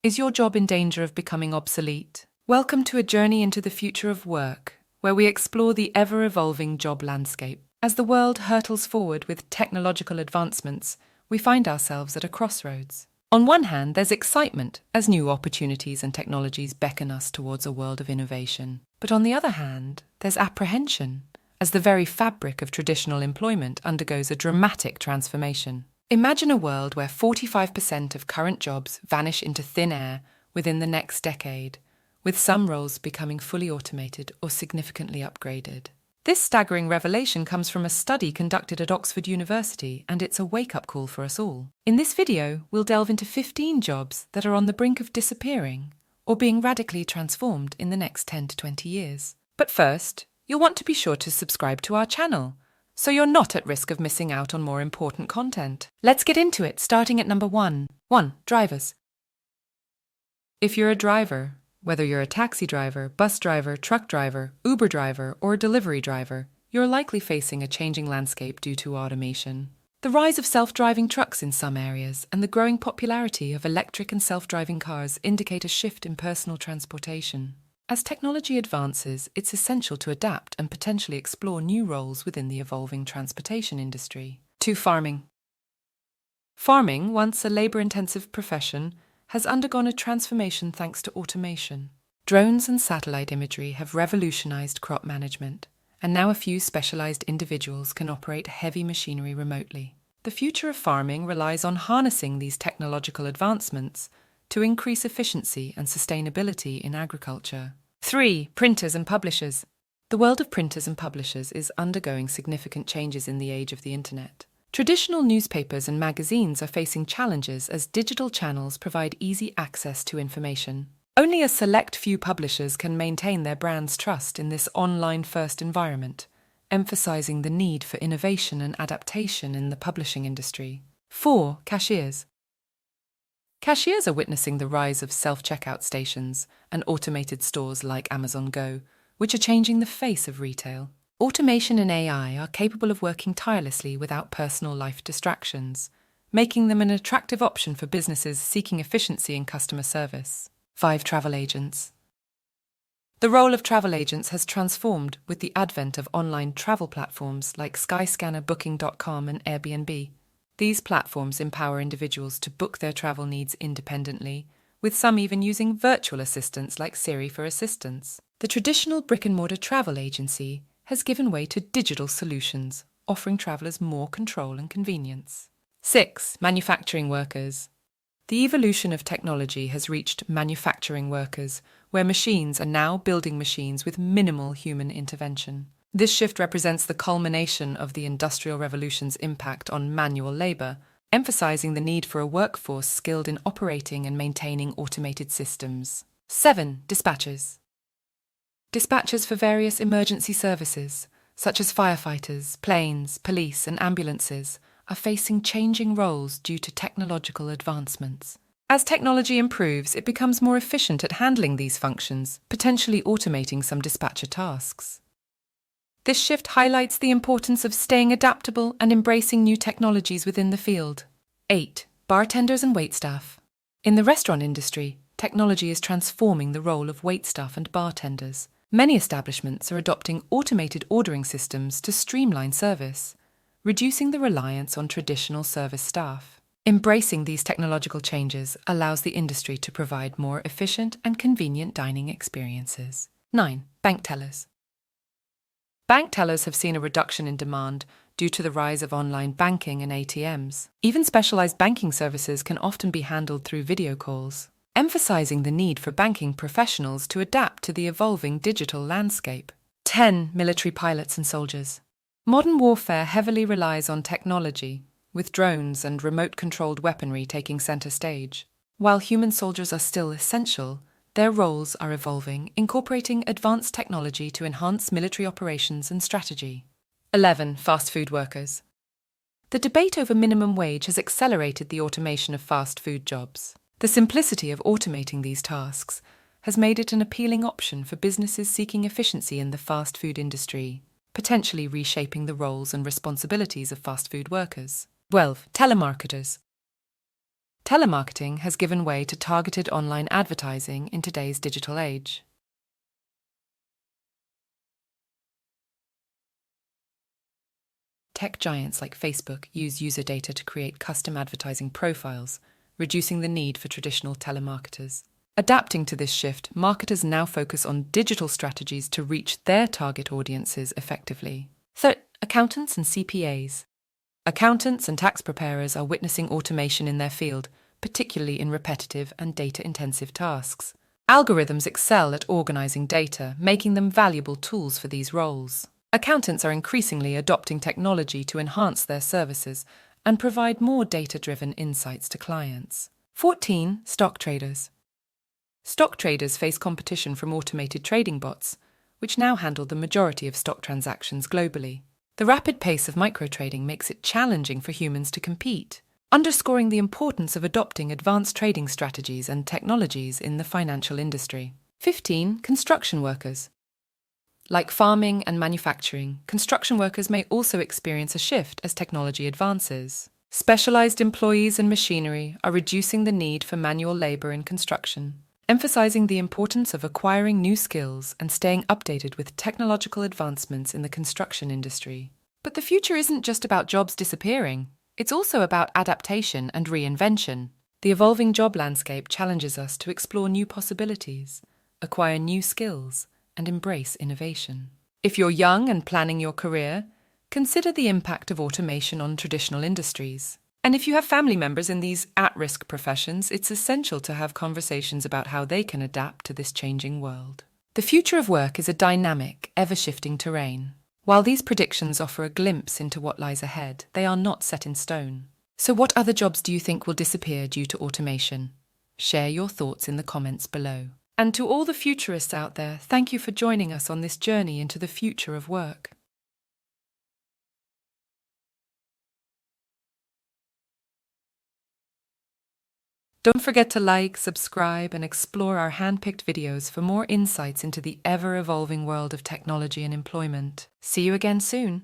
Is your job in danger of becoming obsolete? Welcome to a journey into the future of work, where we explore the ever-evolving job landscape. As the world hurtles forward with technological advancements, we find ourselves at a crossroads. On one hand, there's excitement as new opportunities and technologies beckon us towards a world of innovation. But on the other hand, there's apprehension as the very fabric of traditional employment undergoes a dramatic transformation. Imagine a world where 45% of current jobs vanish into thin air within the next decade, with some roles becoming fully automated or significantly upgraded. This staggering revelation comes from a study conducted at Oxford University, and it's a wake-up call for us all. In this video, we'll delve into 15 jobs that are on the brink of disappearing or being radically transformed in the next 10 to 20 years. But first, you'll want to be sure to subscribe to our channel, so you're not at risk of missing out on more important content. Let's get into it, starting at number 1. 1. Drivers. If you're a driver, whether you're a taxi driver, bus driver, truck driver, Uber driver, or delivery driver, you're likely facing a changing landscape due to automation. The rise of self-driving trucks in some areas and the growing popularity of electric and self-driving cars indicate a shift in personal transportation. As technology advances, it's essential to adapt and potentially explore new roles within the evolving transportation industry. 2. Farming. Farming, once a labor-intensive profession, has undergone a transformation thanks to automation. Drones and satellite imagery have revolutionized crop management, and now a few specialized individuals can operate heavy machinery remotely. The future of farming relies on harnessing these technological advancements to increase efficiency and sustainability in agriculture. 3. Printers and publishers. The world of printers and publishers is undergoing significant changes in the age of the internet. Traditional newspapers and magazines are facing challenges as digital channels provide easy access to information. Only a select few publishers can maintain their brand's trust in this online-first environment, emphasizing the need for innovation and adaptation in the publishing industry. 4. Cashiers. Cashiers are witnessing the rise of self-checkout stations and automated stores like Amazon Go, which are changing the face of retail. Automation and AI are capable of working tirelessly without personal life distractions, making them an attractive option for businesses seeking efficiency in customer service. 5. Travel agents. The role of travel agents has transformed with the advent of online travel platforms like Skyscanner, Booking.com, and Airbnb. These platforms empower individuals to book their travel needs independently, with some even using virtual assistants like Siri for assistance. The traditional brick-and-mortar travel agency has given way to digital solutions, offering travelers more control and convenience. 6. Manufacturing workers. The evolution of technology has reached manufacturing workers, where machines are now building machines with minimal human intervention. This shift represents the culmination of the Industrial Revolution's impact on manual labor, emphasizing the need for a workforce skilled in operating and maintaining automated systems. 7. Dispatchers. Dispatchers for various emergency services, such as firefighters, planes, police, and ambulances, are facing changing roles due to technological advancements. As technology improves, it becomes more efficient at handling these functions, potentially automating some dispatcher tasks. This shift highlights the importance of staying adaptable and embracing new technologies within the field. 8. Bartenders and waitstaff. In the restaurant industry, technology is transforming the role of waitstaff and bartenders. Many establishments are adopting automated ordering systems to streamline service, reducing the reliance on traditional service staff. Embracing these technological changes allows the industry to provide more efficient and convenient dining experiences. 9. Bank tellers. Bank tellers have seen a reduction in demand due to the rise of online banking and ATMs. Even specialized banking services can often be handled through video calls, emphasizing the need for banking professionals to adapt to the evolving digital landscape. 10. Military pilots and soldiers. Modern warfare heavily relies on technology, with drones and remote-controlled weaponry taking center stage. While human soldiers are still essential, their roles are evolving, incorporating advanced technology to enhance military operations and strategy. 11. Fast food workers. The debate over minimum wage has accelerated the automation of fast food jobs. The simplicity of automating these tasks has made it an appealing option for businesses seeking efficiency in the fast food industry, potentially reshaping the roles and responsibilities of fast food workers. 12. Telemarketers. Telemarketing has given way to targeted online advertising in today's digital age. Tech giants like Facebook use user data to create custom advertising profiles, reducing the need for traditional telemarketers. Adapting to this shift, marketers now focus on digital strategies to reach their target audiences effectively. Accountants and CPAs. Accountants and tax preparers are witnessing automation in their field, particularly in repetitive and data-intensive tasks. Algorithms excel at organizing data, making them valuable tools for these roles. Accountants are increasingly adopting technology to enhance their services and provide more data-driven insights to clients. 14. Stock traders. Stock traders face competition from automated trading bots, which now handle the majority of stock transactions globally. The rapid pace of microtrading makes it challenging for humans to compete, underscoring the importance of adopting advanced trading strategies and technologies in the financial industry. 15. Construction workers. Like farming and manufacturing, construction workers may also experience a shift as technology advances. Specialized employees and machinery are reducing the need for manual labor in construction, emphasizing the importance of acquiring new skills and staying updated with technological advancements in the construction industry. But the future isn't just about jobs disappearing. It's also about adaptation and reinvention. The evolving job landscape challenges us to explore new possibilities, acquire new skills, and embrace innovation. If you're young and planning your career, consider the impact of automation on traditional industries. And if you have family members in these at-risk professions, it's essential to have conversations about how they can adapt to this changing world. The future of work is a dynamic, ever-shifting terrain. While these predictions offer a glimpse into what lies ahead, they are not set in stone. So what other jobs do you think will disappear due to automation? Share your thoughts in the comments below. And to all the futurists out there, thank you for joining us on this journey into the future of work. Don't forget to like, subscribe, and explore our hand-picked videos for more insights into the ever-evolving world of technology and employment. See you again soon.